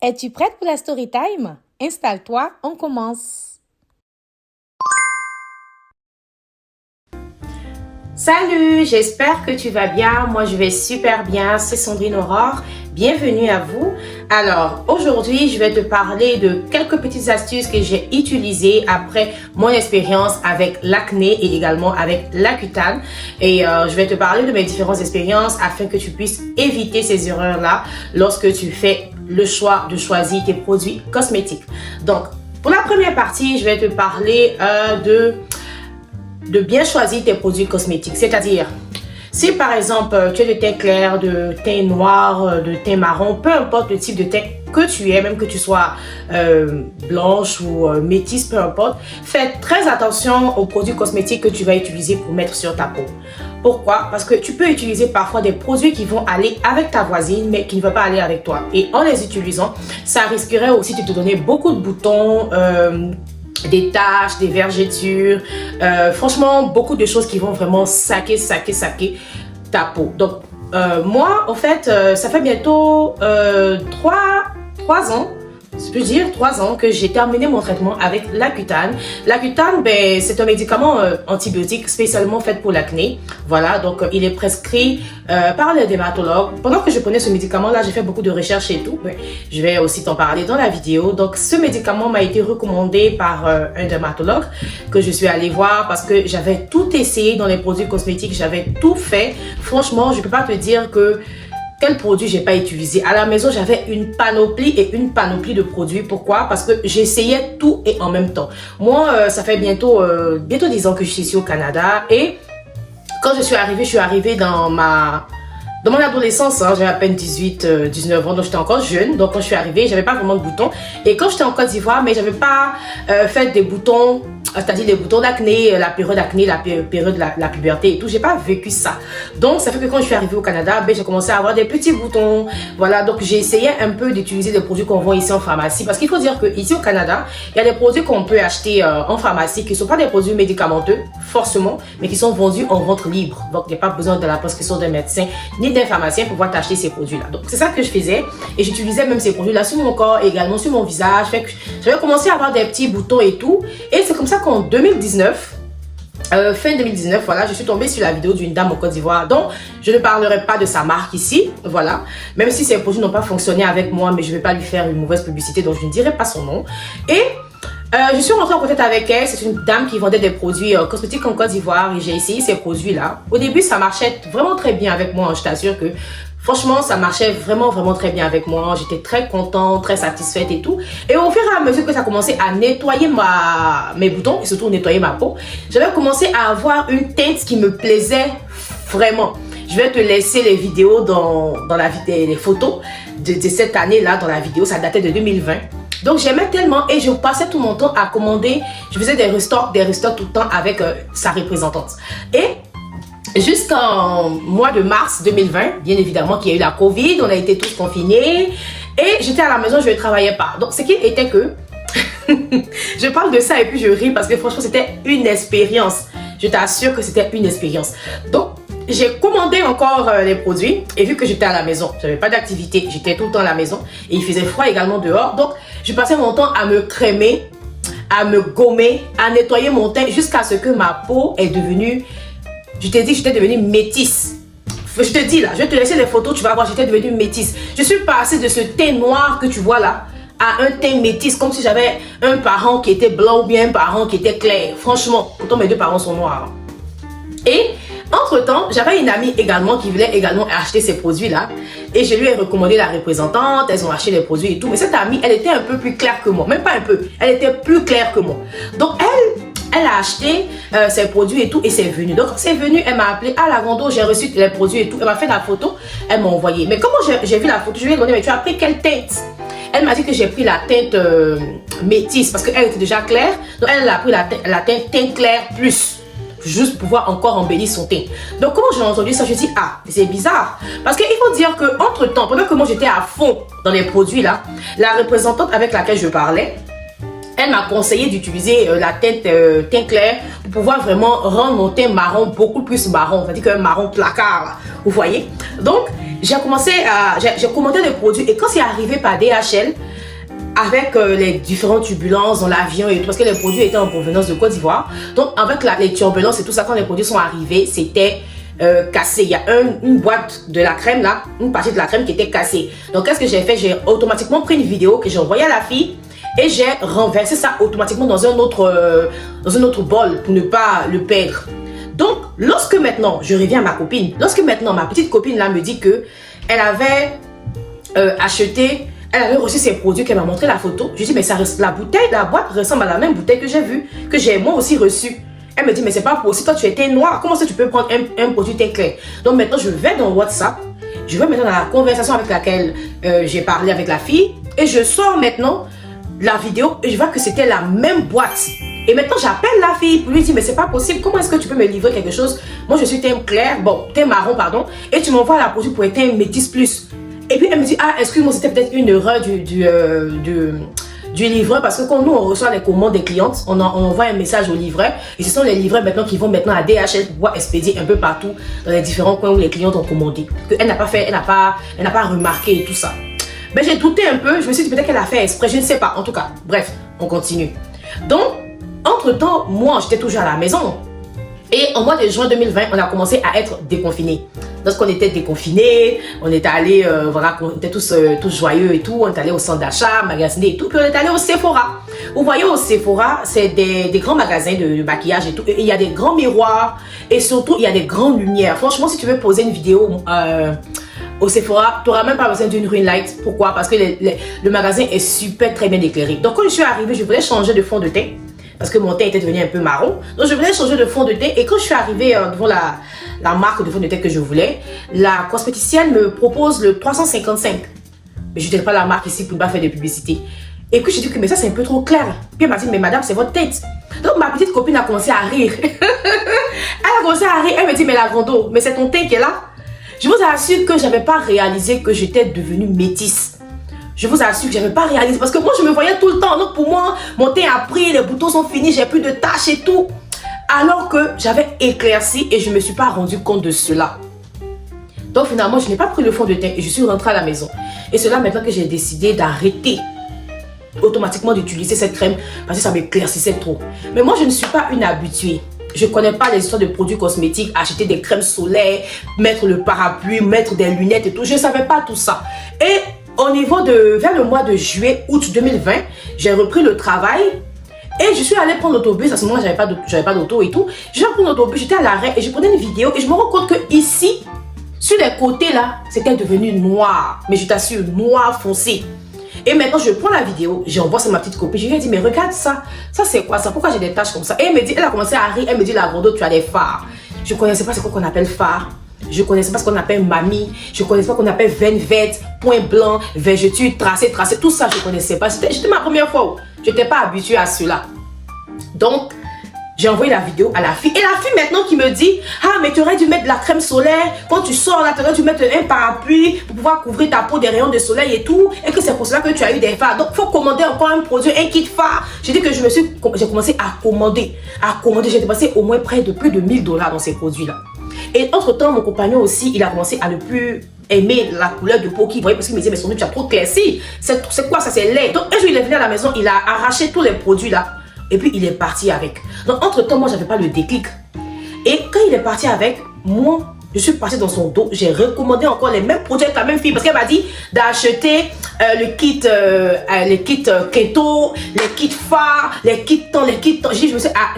Es-tu prête pour la story time? Installe-toi, on commence. Salut, j'espère que tu vas bien. Moi, je vais super bien. C'est Sandrine Aurore. Bienvenue à vous. Alors, aujourd'hui, je vais te parler de quelques petites astuces que j'ai utilisées après mon expérience avec l'acné et également avec l'Accutane. Et je vais te parler de mes différentes expériences afin que tu puisses éviter ces erreurs-là lorsque tu fais le choix de choisir tes produits cosmétiques. Donc, pour la première partie, je vais te parler de bien choisir tes produits cosmétiques. C'est-à-dire, si par exemple tu es de teint clair, de teint noir, de teint marron, peu importe le type de teint que tu es, même que tu sois blanche ou métisse, peu importe, fais très attention aux produits cosmétiques que tu vas utiliser pour mettre sur ta peau. Pourquoi? Parce que tu peux utiliser parfois des produits qui vont aller avec ta voisine, mais qui ne vont pas aller avec toi. Et en les utilisant, ça risquerait aussi de te donner beaucoup de boutons, des taches, des vergetures, franchement beaucoup de choses qui vont vraiment saquer ta peau. Donc moi en fait ça fait bientôt 3 ans, je peux dire 3 ans que j'ai terminé mon traitement avec l'Accutane. L'Accutane, ben, c'est un médicament antibiotique spécialement fait pour l'acné. Voilà, donc il est prescrit par les dermatologues. Pendant que je prenais ce médicament-là, j'ai fait beaucoup de recherches et tout. Je vais aussi t'en parler dans la vidéo. Donc ce médicament m'a été recommandé par un dermatologue que je suis allée voir parce que j'avais tout essayé dans les produits cosmétiques. J'avais tout fait. Franchement, je ne peux pas te dire que quel produit j'ai pas utilisé. À la maison, j'avais une panoplie de produits. Pourquoi? Parce que j'essayais tout et en même temps. Moi, ça fait bientôt 10 ans que je suis ici au Canada. Et quand je suis arrivée dans mon adolescence, hein, j'avais à peine 19 ans, donc j'étais encore jeune. Donc quand je suis arrivée, j'avais pas vraiment de boutons. Et quand j'étais en Côte d'Ivoire, mais j'avais pas fait des boutons, c'est-à-dire les boutons d'acné, la période d'acné, la période de la puberté et tout. J'ai pas vécu ça. Donc ça fait que quand je suis arrivée au Canada, ben, j'ai commencé à avoir des petits boutons. Voilà, donc j'ai essayé un peu d'utiliser des produits qu'on vend ici en pharmacie. Parce qu'il faut dire qu'ici au Canada, il y a des produits qu'on peut acheter en pharmacie qui ne sont pas des produits médicamenteux, forcément, mais qui sont vendus en vente libre. Donc il n'y a pas besoin de la prescription d'un médecin ni d'un pharmacien pour pouvoir t'acheter ces produits-là. Donc c'est ça que je faisais. Et j'utilisais même ces produits-là sur mon corps, également sur mon visage. Fait que j'avais commencé à avoir des petits boutons et tout. Et c'est comme ça qu'en 2019, fin 2019, voilà, je suis tombée sur la vidéo d'une dame en Côte d'Ivoire. Donc, je ne parlerai pas de sa marque ici, voilà. Même si ces produits n'ont pas fonctionné avec moi, mais je ne vais pas lui faire une mauvaise publicité, donc je ne dirai pas son nom. Et je suis rentrée en contact avec elle. C'est une dame qui vendait des produits cosmétiques en Côte d'Ivoire et j'ai essayé ces produits-là. Au début, ça marchait vraiment très bien avec moi. Je t'assure que franchement, ça marchait vraiment très bien avec moi. J'étais très contente, très satisfaite et tout. Et au fur et à mesure que ça commençait à nettoyer mes boutons et surtout nettoyer ma peau, j'avais commencé à avoir une teinte qui me plaisait vraiment. Je vais te laisser les vidéos dans les photos de cette année-là dans la vidéo. Ça datait de 2020. Donc j'aimais tellement et je passais tout mon temps à commander. Je faisais des restocks tout le temps avec sa représentante. Et jusqu'en mois de mars 2020, bien évidemment qu'il y a eu la Covid, on a été tous confinés et j'étais à la maison, je ne travaillais pas. Donc ce qui était que, je parle de ça et puis je ris parce que franchement c'était une expérience. Je t'assure que c'était une expérience. Donc j'ai commandé encore les produits et vu que j'étais à la maison, je n'avais pas d'activité, j'étais tout le temps à la maison et il faisait froid également dehors. Donc je passais mon temps à me crémer, à me gommer, à nettoyer mon teint jusqu'à ce que ma peau est devenue, je t'ai dit, j'étais devenue métisse. Je te dis là, je vais te laisser les photos, tu vas voir, j'étais devenue métisse. Je suis passée de ce teint noir que tu vois là à un teint métisse, comme si j'avais un parent qui était blanc ou bien un parent qui était clair. Franchement, pourtant mes deux parents sont noirs. Et entre-temps, j'avais une amie également qui voulait également acheter ces produits-là. Et je lui ai recommandé la représentante, elles ont acheté les produits et tout. Mais cette amie, elle était un peu plus claire que moi. Même pas un peu, elle était plus claire que moi. Donc elle a acheté ses produits et tout et c'est venu. Donc c'est venu, elle m'a appelé à la Rondo, j'ai reçu les produits et tout. Elle m'a fait la photo, elle m'a envoyé. Mais comment j'ai vu la photo, je lui ai demandé, mais tu as pris quelle teinte? Elle m'a dit que j'ai pris la teinte métisse parce qu'elle était déjà claire. Donc elle a pris la teinte claire plus. Juste pour pouvoir encore embellir son teint. Donc comment j'ai entendu ça, je me suis dit, ah, c'est bizarre. Parce qu'il faut dire qu'entre temps, pendant que moi j'étais à fond dans les produits là, la représentante avec laquelle je parlais, elle m'a conseillé d'utiliser la teinte teint clair pour pouvoir vraiment rendre mon teint marron beaucoup plus marron. C'est-à-dire qu'un marron placard, là, vous voyez. Donc, j'ai commandé les produits et quand c'est arrivé par DHL, avec les différentes turbulences dans l'avion et tout, parce que les produits étaient en provenance de Côte d'Ivoire. Donc, avec les turbulences et tout ça, quand les produits sont arrivés, c'était cassé. Il y a une boîte de la crème là, une partie de la crème qui était cassée. Donc, qu'est-ce que j'ai fait? J'ai automatiquement pris une vidéo que j'ai envoyée à la fille et j'ai renversé ça automatiquement dans un autre bol pour ne pas le perdre. Donc, lorsque maintenant, je reviens à ma copine, lorsque maintenant ma petite copine là me dit que elle avait elle avait reçu ses produits, qu'elle m'a montré la photo. Je dis, mais la boîte ressemble à la même bouteille que j'ai vue, que j'ai moi aussi reçue. Elle me dit, mais c'est pas possible, toi tu étais noir, comment ça tu peux prendre un produit teint clair? Donc maintenant, je vais dans WhatsApp, je vais maintenant dans la conversation avec laquelle j'ai parlé avec la fille, et je sors maintenant la vidéo, et je vois que c'était la même boîte. Et maintenant, j'appelle la fille pour lui dire, mais c'est pas possible, comment est-ce que tu peux me livrer quelque chose? Moi, je suis teint clair, teint marron, pardon, et tu m'envoies la produit pour être teint métis plus. Et puis elle me dit, ah, excuse-moi, c'était peut-être une erreur du livreur, parce que quand nous on reçoit les commandes des clientes, on envoie un message au livreur, et ce sont les livreurs maintenant qui vont maintenant à DHL pour pouvoir expédier un peu partout dans les différents coins où les clientes ont commandé. Elle n'a pas remarqué et tout ça. Mais j'ai douté un peu, je me suis dit peut-être qu'elle a fait exprès, je ne sais pas. En tout cas, bref, on continue. Donc, entre-temps, moi j'étais toujours à la maison. Et en mois de juin 2020, on a commencé à être déconfinés. Lorsqu'on était déconfinés, on était allés, voilà, on était tous joyeux et tout, on est allés au centre d'achat, magasiner et tout, puis on est allés au Sephora. Vous voyez, au Sephora, c'est des grands magasins de maquillage et tout, et il y a des grands miroirs, et surtout, il y a des grandes lumières. Franchement, si tu veux poser une vidéo au Sephora, tu n'auras même pas besoin d'une ring light. Pourquoi? Parce que le magasin est super très bien éclairé. Donc, quand je suis arrivée, je voulais changer de fond de teint, parce que mon teint était devenu un peu marron. Donc, je voulais changer de fond de teint. Et quand je suis arrivée devant la marque de fond de teint que je voulais, la cosméticienne me propose le 355. Mais je ne dirais pas la marque ici pour ne pas faire de publicité. Et puis, je dis que mais ça, c'est un peu trop clair. Puis, elle m'a dit, mais madame, c'est votre tête. Donc, ma petite copine a commencé à rire. Elle a commencé à rire. Elle me dit, mais la Grando, mais c'est ton teint qui est là. Je vous assure que je n'avais pas réalisé que j'étais devenue métisse. Je vous assure que je n'avais pas réalisé parce que moi je me voyais tout le temps. Donc pour moi, mon teint a pris, les boutons sont finis, j'ai plus de taches et tout. Alors que j'avais éclairci et je ne me suis pas rendu compte de cela. Donc finalement, je n'ai pas pris le fond de teint et je suis rentrée à la maison. Et c'est là maintenant que j'ai décidé d'arrêter automatiquement d'utiliser cette crème parce que ça m'éclaircissait trop. Mais moi je ne suis pas une habituée. Je ne connais pas les histoires de produits cosmétiques, acheter des crèmes solaires, mettre le parapluie, mettre des lunettes et tout. Je ne savais pas tout ça. Et au niveau vers le mois de juillet, août 2020, j'ai repris le travail et je suis allée prendre l'autobus. À ce moment-là, j'avais pas d'auto et tout. Je vais prendre l'autobus, j'étais à l'arrêt et je prenais une vidéo et je me rends compte que ici, sur les côtés là, c'était devenu noir. Mais je t'assure, noir foncé. Et maintenant, je prends la vidéo, j'envoie ça à ma petite copine. Je lui ai dit, mais regarde ça. Ça, c'est quoi ça? Pourquoi j'ai des taches comme ça? Et elle me dit, elle a commencé à rire. Elle me dit, la Grando, tu as des fards. Je ne connaissais pas ce qu'on appelle phare. Je ne connaissais pas ce qu'on appelle mamie. Je ne connaissais pas ce qu'on appelle veine verte, point blanc, vergeture, tracé. Tout ça, je ne connaissais pas. C'était ma première fois. Je n'étais pas habituée à cela. Donc, j'ai envoyé la vidéo à la fille. Et la fille maintenant qui me dit, ah, mais tu aurais dû mettre de la crème solaire. Quand tu sors là, tu aurais dû mettre un parapluie pour pouvoir couvrir ta peau des rayons de soleil et tout. Et que c'est pour cela que tu as eu des fards. Donc, il faut commander encore un produit, un kit phare. J'ai dit que j'ai commencé à commander. J'ai dépensé au moins près de plus de 1000 $ dans ces produits-là. Et entre-temps, mon compagnon aussi, il a commencé à ne plus aimer la couleur de peau qu'il voyait parce qu'il me disait, mais son tu as trop clairci. C'est quoi ça? C'est laid. Donc, un jour, il est venu à la maison, il a arraché tous les produits là. Et puis, il est parti avec. Donc, entre-temps, moi, je n'avais pas le déclic. Et quand il est parti avec, moi, je suis partie dans son dos. J'ai recommandé encore les mêmes produits avec la même fille. Parce qu'elle m'a dit d'acheter le kit keto, les kits phares, les kits temps.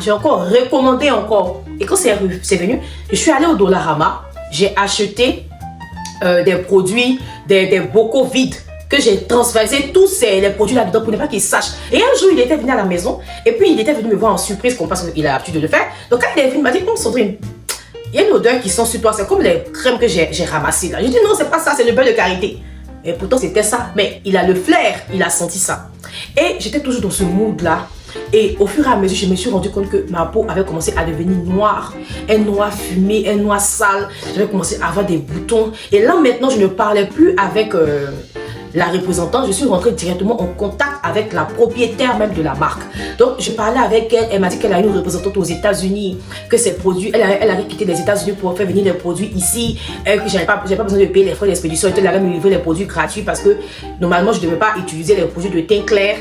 J'ai encore recommandé encore. Et quand c'est venu, je suis allée au Dollarama. J'ai acheté des produits, des bocaux vides que j'ai transversé tous les produits là-dedans pour ne pas qu'ils sachent. Et un jour, il était venu à la maison et puis il était venu me voir en surprise, comme parce qu'il a l'habitude de le faire. Donc quand il est venu, il m'a dit, oh Sandrine, il y a une odeur qui sent sur toi, c'est comme les crèmes que j'ai ramassées là. J'ai dit non, c'est pas ça, c'est le beurre de karité. Et pourtant c'était ça, mais il a le flair, il a senti ça. Et j'étais toujours dans ce mood là. Et au fur et à mesure, je me suis rendu compte que ma peau avait commencé à devenir noire. Un noir fumé, un noir sale. J'avais commencé à avoir des boutons. Et là maintenant, je ne parlais plus avec la représentante, je suis rentrée directement en contact avec la propriétaire même de la marque. Donc, je parlais avec elle, elle m'a dit qu'elle a une représentante aux États-Unis, que ses produits, elle avait quitté les États-Unis pour faire venir des produits ici, que j'avais pas besoin de payer les frais d'expédition, et qu'elle allait me livrer les produits gratuits parce que normalement, je ne devais pas utiliser les produits de teint clair,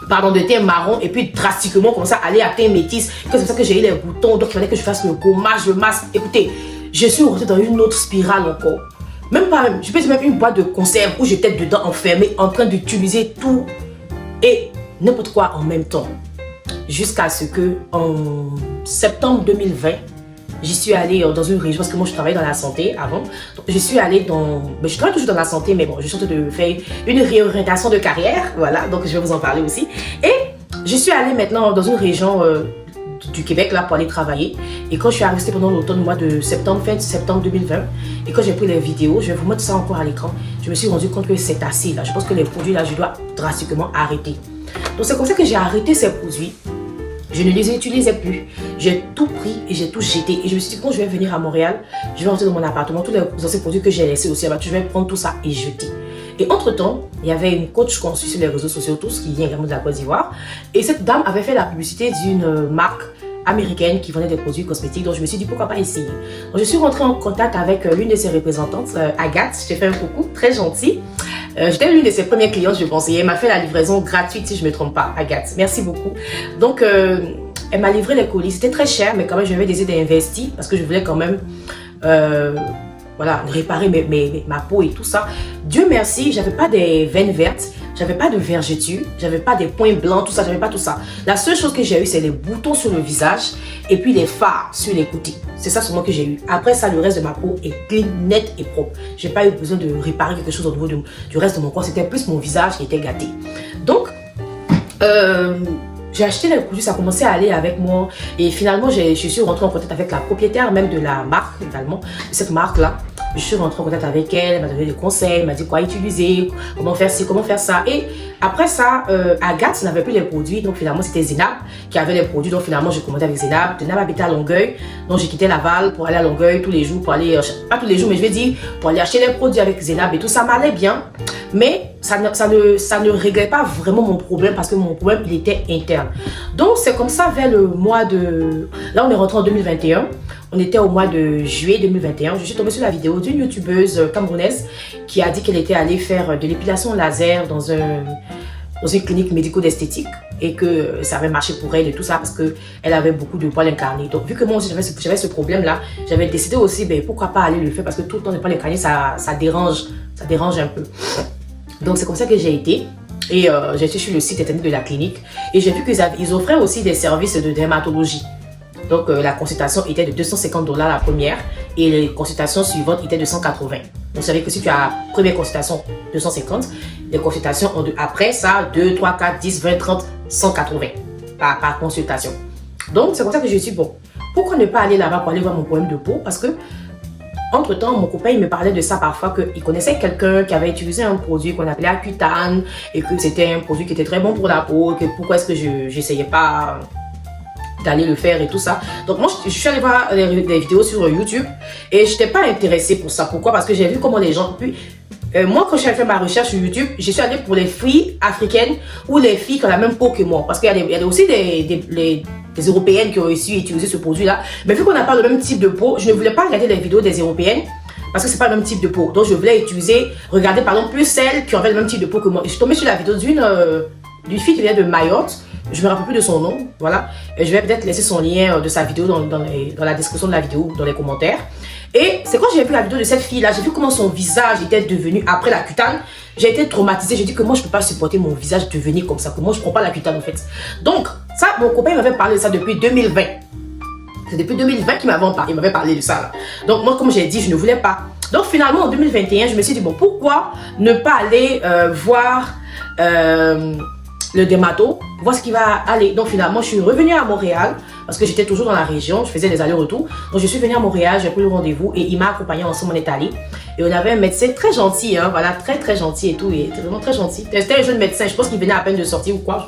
pardon, de teint marron, et puis drastiquement comme ça aller à teint métis, que c'est pour ça que j'ai eu les boutons, donc il fallait que je fasse le gommage, le masque. Écoutez, je suis rentrée dans une autre spirale encore. Même pas, je peux dire même une boîte de conserve où j'étais dedans enfermée, en train d'utiliser tout et n'importe quoi en même temps. Jusqu'à ce que en septembre 2020, j'y suis allée dans une région, parce que moi je travaillais dans la santé avant. Donc, je suis allée dans, je travaille toujours dans la santé, mais bon, je suis en train de faire une réorientation de carrière, voilà, donc je vais vous en parler aussi. Et je suis allée maintenant dans une région du Québec là pour aller travailler. Et quand je suis restée pendant l'automne, mois de septembre, fin septembre 2020, et quand j'ai pris les vidéos, je vais vous mettre ça encore à l'écran, je me suis rendu compte que c'est assez là. Je pense que les produits là, je dois drastiquement arrêter. Donc c'est comme ça que j'ai arrêté ces produits. Je ne les utilisais plus. J'ai tout pris et j'ai tout jeté. Et je me suis dit, quand je vais venir à Montréal, je vais rentrer dans mon appartement, tous les anciens produits que j'ai laissés aussi, je vais prendre tout ça et jeter. Et entre-temps, il y avait une coach qu'on suit sur les réseaux sociaux tous, qui vient également de la Côte d'Ivoire. Et cette dame avait fait la publicité d'une marque américaine qui vendait des produits cosmétiques. Donc je me suis dit, pourquoi pas essayer. Donc je suis rentrée en contact avec l'une de ses représentantes, Agathe. Je t'ai fait un coucou, très gentille. J'étais l'une de ses premières clientes, je pense. Et elle m'a fait la livraison gratuite, si je ne me trompe pas, Agathe. Merci beaucoup. Donc, elle m'a livré les colis. C'était très cher, mais quand même, j'avais décidé d'investir parce que je voulais quand même voilà, réparer ma peau et tout ça. Dieu merci, j'avais pas des veines vertes, j'avais pas de vergetures, j'avais pas des points blancs, tout ça, j'avais pas tout ça. La seule chose que j'ai eu, c'est les boutons sur le visage et puis les fards sur les côtés. C'est ça seulement que j'ai eu. Après ça, le reste de ma peau est clean, net et propre. J'ai pas eu besoin de réparer quelque chose au niveau du reste de mon corps. C'était plus mon visage qui était gâté. Donc, j'ai acheté les produits, ça a commencé à aller avec moi. Et finalement, je suis rentrée en contact avec la propriétaire même de la marque, également, de cette marque-là. Je suis rentrée en contact avec elle, elle m'a donné des conseils, elle m'a dit quoi utiliser, comment faire ci, comment faire ça. Et après ça, Agathe n'avait plus les produits, donc finalement c'était Zénab qui avait les produits. Donc finalement, je commandais avec Zénab. Zénab habitait à Longueuil, donc j'ai quitté Laval pour aller à Longueuil tous les jours, pour aller, pas tous les jours, mais je vais dire, pour aller acheter les produits avec Zénab et tout. Ça m'allait bien, mais ça ne réglait pas vraiment mon problème parce que mon problème, il était interne. Donc c'est comme ça vers le mois de... Là, on est rentré en 2021. On était au mois de juillet 2021. Je suis tombée sur la vidéo d'une youtubeuse camerounaise qui a dit qu'elle était allée faire de l'épilation laser dans une clinique médico-d'esthétique et que ça avait marché pour elle et tout ça parce qu'elle avait beaucoup de poils incarnés. Donc vu que moi aussi j'avais ce problème-là, j'avais décidé aussi, ben, pourquoi pas aller le faire parce que tout le temps les poils incarnés, ça dérange un peu. Donc c'est comme ça que j'ai été. Et j'ai été sur le site internet de la clinique et j'ai vu qu'ils offraient aussi des services de dermatologie. Donc la consultation était de 250 $ la première et les consultations suivantes étaient de 180. Donc vous savez que si tu as première consultation 250, les consultations après ça 2, 3, 4, 10, 20, 30, 180 par consultation. Donc c'est comme ça que je suis bon. Pourquoi ne pas aller là-bas pour aller voir mon problème de peau? Parce que entre-temps, mon copain il me parlait de ça parfois, qu'il connaissait quelqu'un qui avait utilisé un produit qu'on appelait Accutane et que c'était un produit qui était très bon pour la peau, que pourquoi est-ce que je n'essayais pas d'aller le faire et tout ça. Donc moi je suis allée voir des vidéos sur YouTube et je n'étais pas intéressée pour ça. Pourquoi? Parce que j'ai vu comment les gens... moi quand j'ai fait ma recherche sur YouTube, je suis allée pour les filles africaines ou les filles qui ont la même peau que moi. Parce qu'il y a aussi des Européennes qui ont réussi à utiliser ce produit là. Mais vu qu'on n'a pas le même type de peau, je ne voulais pas regarder les vidéos des Européennes parce que c'est pas le même type de peau. Donc je voulais regarder par exemple plus celles qui avaient le même type de peau que moi. Et je suis tombée sur la vidéo d'une fille qui vient de Mayotte. Je me rappelle plus de son nom, voilà. Et je vais peut-être laisser son lien de sa vidéo dans la description de la vidéo, dans les commentaires. Et c'est quand j'ai vu la vidéo de cette fille-là, j'ai vu comment son visage était devenu après la cutane. J'ai été traumatisée, j'ai dit que moi je peux pas supporter mon visage devenir comme ça, que moi je prends pas la cutane en fait. Donc ça, mon copain m'avait parlé de ça depuis 2020. C'est depuis 2020 qu'il m'avait parlé de ça là. Donc moi comme j'ai dit, je ne voulais pas. Donc finalement en 2021, je me suis dit bon, pourquoi ne pas aller voir le dermato, voir ce qui va aller. Donc finalement, je suis revenue à Montréal parce que j'étais toujours dans la région, je faisais des allers-retours. Donc je suis venue à Montréal, j'ai pris le rendez-vous et il m'a accompagné ensemble, on est allé. Et on avait un médecin très gentil, hein, voilà, très gentil et tout, il était vraiment très gentil. C'était un jeune médecin, je pense qu'il venait à peine de sortir ou quoi,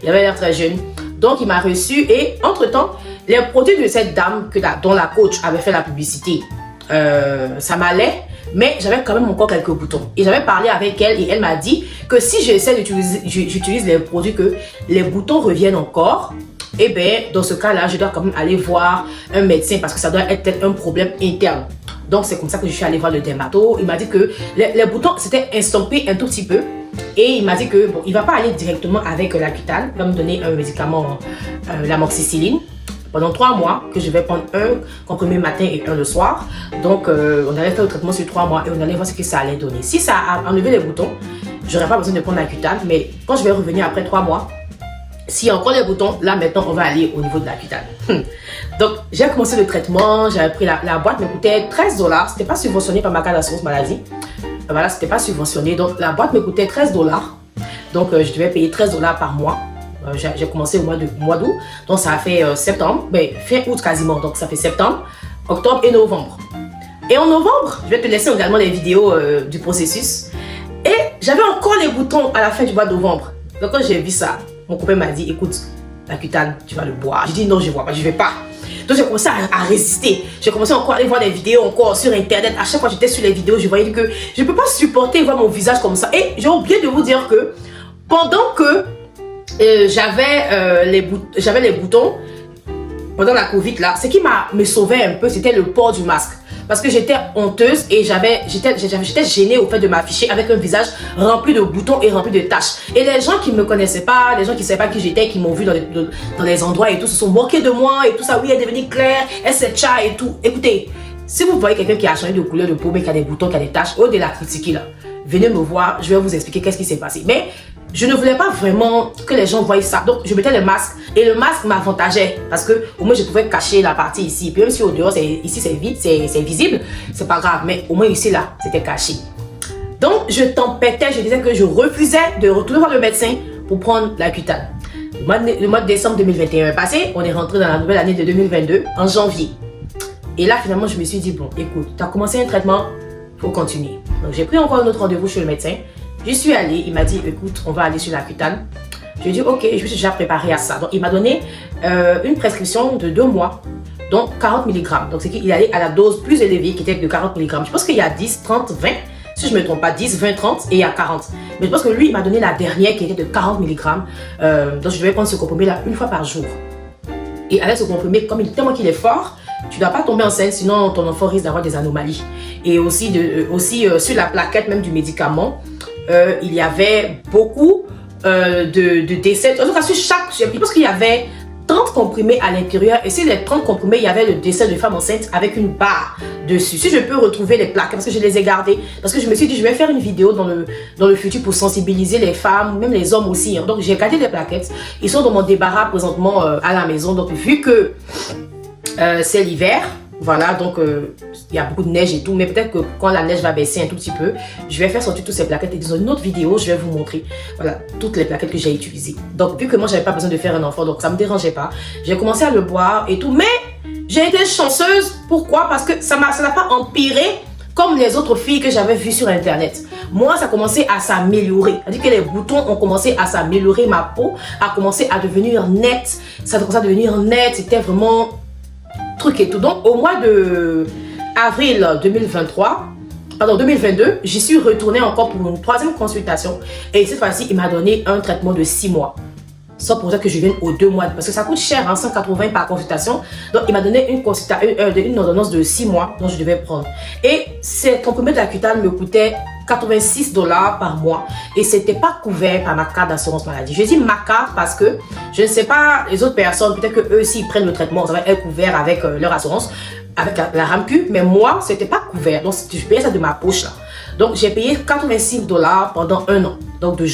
il avait l'air très jeune. Donc il m'a reçu et entre-temps, les produits de cette dame dont la coach avait fait la publicité, ça m'allait. mais j'avais quand même encore quelques boutons. Et j'avais parlé avec elle et elle m'a dit que si j'essaie d'utiliser, j'utilise les produits, que les boutons reviennent encore, et bien dans ce cas-là, je dois quand même aller voir un médecin parce que ça doit être peut-être un problème interne. Donc c'est comme ça que je suis allée voir le dermato. Il m'a dit que les boutons s'étaient estompés un tout petit peu. Et il m'a dit que bon, il ne va pas aller directement avec l'Accutane. Il va me donner un médicament, l'amoxicilline, pendant 3 mois, que je vais prendre un comprimé matin et un le soir. Donc on allait faire le traitement sur 3 mois et on allait voir ce que ça allait donner. Si ça a enlevé les boutons, je n'aurais pas besoin de prendre l'Accutane. Mais quand je vais revenir après 3 mois, s'il y a encore les boutons, là maintenant on va aller au niveau de l'Accutane. Donc j'ai commencé le traitement, j'avais pris la boîte, me coûtait 13 $. C'était pas subventionné par ma carte d'assurance maladie. Voilà, c'était pas subventionné. Donc la boîte me coûtait 13 $. Donc je devais payer 13 $ par mois. J'ai commencé au mois d'août. Donc ça a fait septembre, ben, fin août quasiment. Donc ça fait septembre, octobre et novembre. Et en novembre, je vais te laisser également les vidéos du processus. Et j'avais encore les boutons à la fin du mois de novembre. Donc quand j'ai vu ça, mon copain m'a dit, écoute, l'Accutane, tu vas le boire. J'ai dit non, je ne vois pas, je ne vais pas. Donc j'ai commencé à résister. J'ai commencé encore à aller voir des vidéos encore sur internet. À chaque fois que j'étais sur les vidéos, je voyais que je ne peux pas supporter voir mon visage comme ça. Et j'ai oublié de vous dire que pendant que j'avais les boutons, pendant la Covid là, ce qui me sauvait un peu, c'était le port du masque. Parce que j'étais honteuse et j'étais gênée au fait de m'afficher avec un visage rempli de boutons et rempli de taches. Et les gens qui ne me connaissaient pas, les gens qui ne savaient pas qui j'étais, qui m'ont vu dans les endroits et tout, se sont moqués de moi et tout ça. Oui, elle est devenue claire, elle s'est tcha et tout. Écoutez, si vous voyez quelqu'un qui a changé de couleur de peau, mais qui a des boutons, qui a des taches, au-delà de la critiquer là, venez me voir, je vais vous expliquer qu'est-ce qui s'est passé. Mais je ne voulais pas vraiment que les gens voient ça. Donc, je mettais le masque et le masque m'avantageait parce que au moins je pouvais cacher la partie ici. Puis même si au dehors, ici c'est vide, c'est visible, c'est pas grave. Mais au moins ici là, c'était caché. Donc, je tempêtais, je disais que je refusais de retourner voir le médecin pour prendre l'Accutane. Le mois de décembre 2021 est passé, on est rentré dans la nouvelle année de 2022 en janvier. Et là, finalement, je me suis dit, bon, écoute, tu as commencé un traitement, il faut continuer. Donc, j'ai pris encore un autre rendez-vous chez le médecin. J'y suis allée, il m'a dit, écoute, on va aller sur l'Accutane. J'ai dit, ok, je me suis déjà préparée à ça. Donc, il m'a donné une prescription de 2 mois, donc 40 mg. Donc, c'est qu'il allait à la dose plus élevée qui était de 40 mg. Je pense qu'il y a 10, 30, 20. Si je ne me trompe pas, 10, 20, 30 et il y a 40. Mais je pense que lui, il m'a donné la dernière qui était de 40 mg. Donc, je devais prendre ce comprimé-là une fois par jour. Et avec ce comprimé, comme tellement qu'il est fort, tu ne dois pas tomber enceinte, sinon ton enfant risque d'avoir des anomalies. Et aussi, sur la plaquette même du médicament, il y avait beaucoup de décès. En tout cas, sur chaque, je pense qu'il y avait 30 comprimés à l'intérieur. Et sur les 30 comprimés, il y avait le décès de femme enceinte avec une barre dessus. Si je peux retrouver les plaquettes, parce que je les ai gardées, parce que je me suis dit, je vais faire une vidéo dans le futur pour sensibiliser les femmes, même les hommes aussi. Hein. Donc, j'ai gardé les plaquettes. Ils sont dans mon débarras présentement à la maison. Donc, vu que c'est l'hiver, voilà, donc il y a beaucoup de neige et tout, mais peut-être que quand la neige va baisser un tout petit peu, je vais faire sortir toutes ces plaquettes et dans une autre vidéo, je vais vous montrer, voilà, toutes les plaquettes que j'ai utilisées. Donc, vu que moi, j'avais pas besoin de faire un enfant, donc ça me dérangeait pas. J'ai commencé à le boire et tout, mais j'ai été chanceuse. Pourquoi? Parce que ça n'a pas empiré comme les autres filles que j'avais vues sur internet. Moi, ça a commencé à s'améliorer. C'est-à-dire que les boutons ont commencé à s'améliorer, ma peau a commencé à devenir nette. Ça a commencé à devenir net, c'était vraiment truc et tout. Donc, au mois de avril 2022, j'y suis retournée encore pour une 3e consultation. Et cette fois-ci, il m'a donné un traitement de 6 mois. Ça pour ça que je vienne aux 2 mois. Parce que ça coûte cher, hein, 180 par consultation. Donc, il m'a donné une ordonnance de 6 mois dont je devais prendre. Et ces comprimés de l'Accutane me coûtaient 86 $ par mois. Et c'était pas couvert par ma carte d'assurance maladie. Je dis ma carte parce que je ne sais pas les autres personnes, peut-être que eux aussi prennent le traitement, ça va être couvert avec leur assurance, avec la RAMQ, mais moi, c'était pas couvert. Donc, je payais ça de ma poche là. Donc, j'ai payé 86 $ pendant 1 an. Donc, de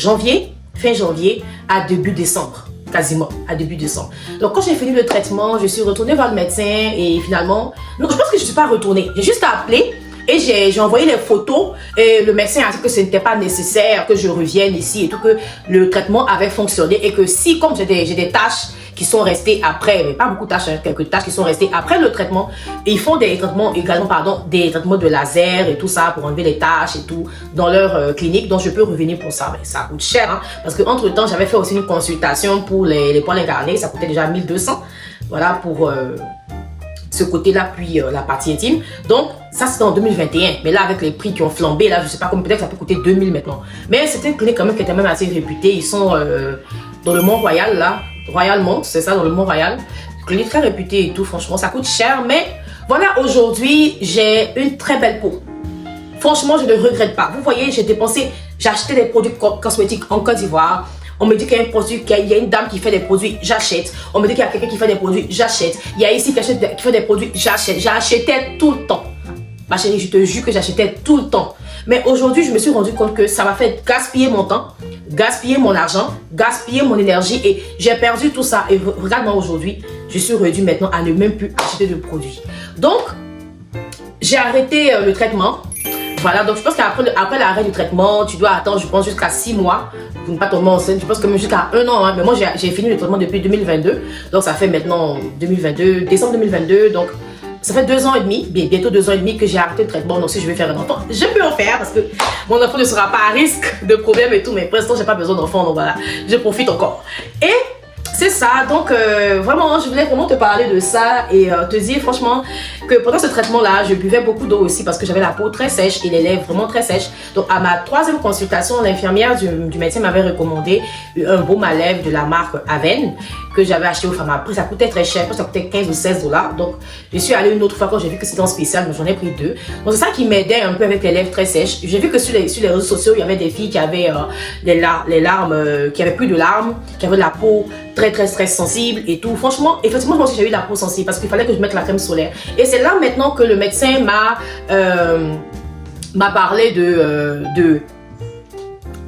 fin janvier à début décembre. Quasiment, à début décembre. Donc, quand j'ai fini le traitement, je suis retournée voir le médecin et finalement, non, je pense que je ne suis pas retournée. J'ai juste appelé et j'ai envoyé les photos et le médecin a dit que ce n'était pas nécessaire que je revienne ici et tout, que le traitement avait fonctionné et que si, comme j'ai des tâches qui sont restées après, mais pas beaucoup de tâches, hein, quelques tâches qui sont restées après le traitement, et ils font des traitements également, des traitements de laser et tout ça pour enlever les tâches et tout dans leur clinique, donc je peux revenir pour ça. Mais ça coûte cher, hein, parce que entre temps j'avais fait aussi une consultation pour les poils incarnés, ça coûtait déjà 1200, voilà, pour ce côté-là, puis la partie intime. Donc, Ça, c'était en 2021. Mais là, avec les prix qui ont flambé, là, je sais pas combien, peut-être que ça peut coûter 2000 maintenant. Mais c'était une clinique quand même qui était même assez réputée. Ils sont dans le Mont-Royal, là. Royal-Mont, c'est ça, dans le Mont-Royal. Clinique très réputée et tout, franchement, ça coûte cher. Mais voilà, aujourd'hui, j'ai une très belle peau. Franchement, je ne regrette pas. Vous voyez, j'ai acheté des produits cosmétiques en Côte d'Ivoire. On me dit qu'il y a un produit, qu'il y a une dame qui fait des produits, j'achète. On me dit qu'il y a quelqu'un qui fait des produits, j'achète. Il y a ici qui fait des produits, j'achète. J'achetais tout le temps. Ma chérie, je te jure que j'achetais tout le temps. Mais aujourd'hui, je me suis rendu compte que ça m'a fait gaspiller mon temps, gaspiller mon argent, gaspiller mon énergie et j'ai perdu tout ça. Et regarde-moi aujourd'hui, je suis réduit maintenant à ne même plus acheter de produits. Donc, j'ai arrêté le traitement. Voilà, donc je pense qu'après l'arrêt du traitement, tu dois attendre, je pense, jusqu'à 6 mois pour ne pas tomber enceinte. Je pense que même jusqu'à 1 an. Hein. Mais moi, j'ai fini le traitement depuis 2022. Donc, ça fait maintenant 2022, décembre 2022. Donc, ça fait 2 ans et demi, bientôt 2 ans et demi que j'ai arrêté le traitement. Donc, si je vais faire un enfant, je peux en faire parce que mon enfant ne sera pas à risque de problèmes et tout. Mais pour l'instant, j'ai pas besoin d'enfant. Donc, voilà, je profite encore. Et c'est ça, donc vraiment, je voulais vraiment te parler de ça et te dire franchement que pendant ce traitement-là, je buvais beaucoup d'eau aussi parce que j'avais la peau très sèche et les lèvres vraiment très sèches. Donc à ma 3e consultation, l'infirmière du médecin m'avait recommandé un baume à lèvres de la marque Aven que j'avais acheté au Pharmaprix. Ça coûtait très cher, ça coûtait 15 ou 16 $. Donc je suis allée une autre fois quand j'ai vu que c'était en spécial, donc j'en ai pris 2. Donc c'est ça qui m'aidait un peu avec les lèvres très sèches. J'ai vu que sur les réseaux sociaux, il y avait des filles qui avaient les larmes, qui avaient plus de larmes, qui avaient la peau très sensible et tout. Franchement, effectivement, moi aussi j'ai eu la peau sensible parce qu'il fallait que je mette la crème solaire. Et c'est là maintenant que le médecin m'a parlé de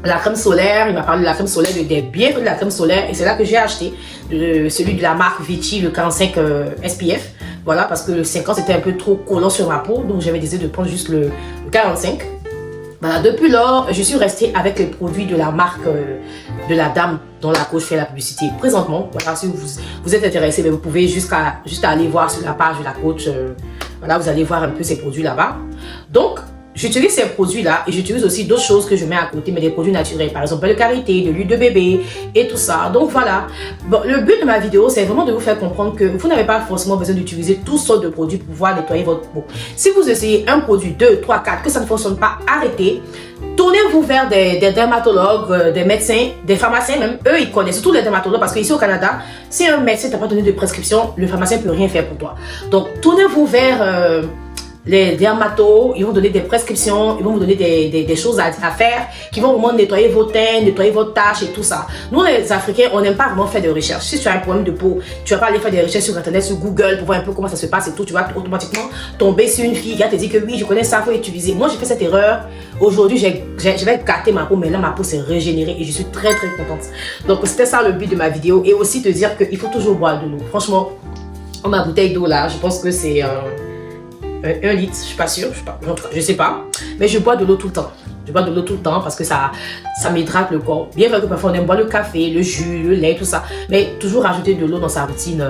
la crème solaire. Il m'a parlé de la crème solaire, des bienfaits de la crème solaire. Et c'est là que j'ai acheté celui de la marque Vichy, le 45 SPF. Voilà, parce que le 50 c'était un peu trop collant sur ma peau. Donc j'avais décidé de prendre juste le 45. Voilà, depuis lors, je suis restée avec les produits de la marque de la dame dont la coach fait la publicité présentement. Voilà, si vous êtes intéressé, vous pouvez juste aller voir sur la page de la coach. Voilà, vous allez voir un peu ces produits là-bas. Donc, j'utilise ces produits-là et j'utilise aussi d'autres choses que je mets à côté, mais des produits naturels. Par exemple, de karité, de l'huile de bébé et tout ça. Donc voilà. Bon, le but de ma vidéo, c'est vraiment de vous faire comprendre que vous n'avez pas forcément besoin d'utiliser toutes sortes de produits pour pouvoir nettoyer votre peau. Si vous essayez un produit, 2, 3, 4, que ça ne fonctionne pas, arrêtez. Tournez-vous vers des dermatologues, des médecins, des pharmaciens même. Eux, ils connaissent, surtout les dermatologues, parce qu'ici au Canada, si un médecin t'a pas donné de prescription, le pharmacien ne peut rien faire pour toi. Donc, tournez-vous vers les dermatos, ils vont donner des prescriptions, ils vont vous donner des choses à faire qui vont vraiment nettoyer vos teintes, nettoyer vos taches et tout ça. Nous, les Africains, on n'aime pas vraiment faire des recherches. Si tu as un problème de peau, tu vas pas aller faire des recherches sur Internet, sur Google pour voir un peu comment ça se passe et tout. Tu vas automatiquement tomber sur une fille qui va te dire que oui, je connais ça, faut utiliser. Moi, j'ai fait cette erreur. Aujourd'hui, je vais gâter ma peau, mais là, ma peau s'est régénérée et je suis très contente. Donc, c'était ça le but de ma vidéo. Et aussi te dire qu'il faut toujours boire de l'eau. Franchement, ma bouteille d'eau là, je pense que c'est 1 litre, je suis pas sûre, je sais pas, mais je bois de l'eau tout le temps. Je bois de l'eau tout le temps parce que ça m'hydrate le corps. Bien vrai que parfois on aime boire le café, le jus, le lait, tout ça, mais toujours rajouter de l'eau dans sa routine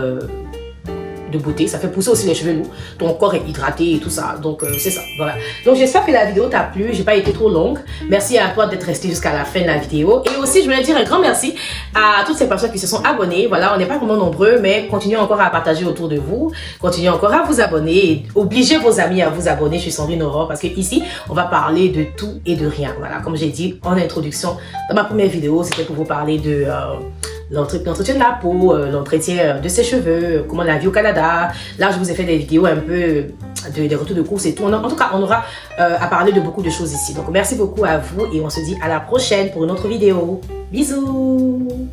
de beauté, ça fait pousser aussi les cheveux lourds, ton corps est hydraté et tout ça, donc c'est ça, voilà. Donc j'espère que la vidéo t'a plu, j'ai pas été trop longue, merci à toi d'être resté jusqu'à la fin de la vidéo, et aussi je voulais dire un grand merci à toutes ces personnes qui se sont abonnées, voilà, on n'est pas vraiment nombreux, mais continuez encore à partager autour de vous, continuez encore à vous abonner, et obligez vos amis à vous abonner. Je suis Sandrine Aurore, parce que ici, on va parler de tout et de rien, voilà, comme j'ai dit en introduction, dans ma première vidéo, c'était pour vous parler de l'entretien de la peau, l'entretien de ses cheveux, comment la vie au Canada. Là, je vous ai fait des vidéos un peu des retours de course et tout. En tout cas, on aura à parler de beaucoup de choses ici. Donc, merci beaucoup à vous et on se dit à la prochaine pour une autre vidéo. Bisous!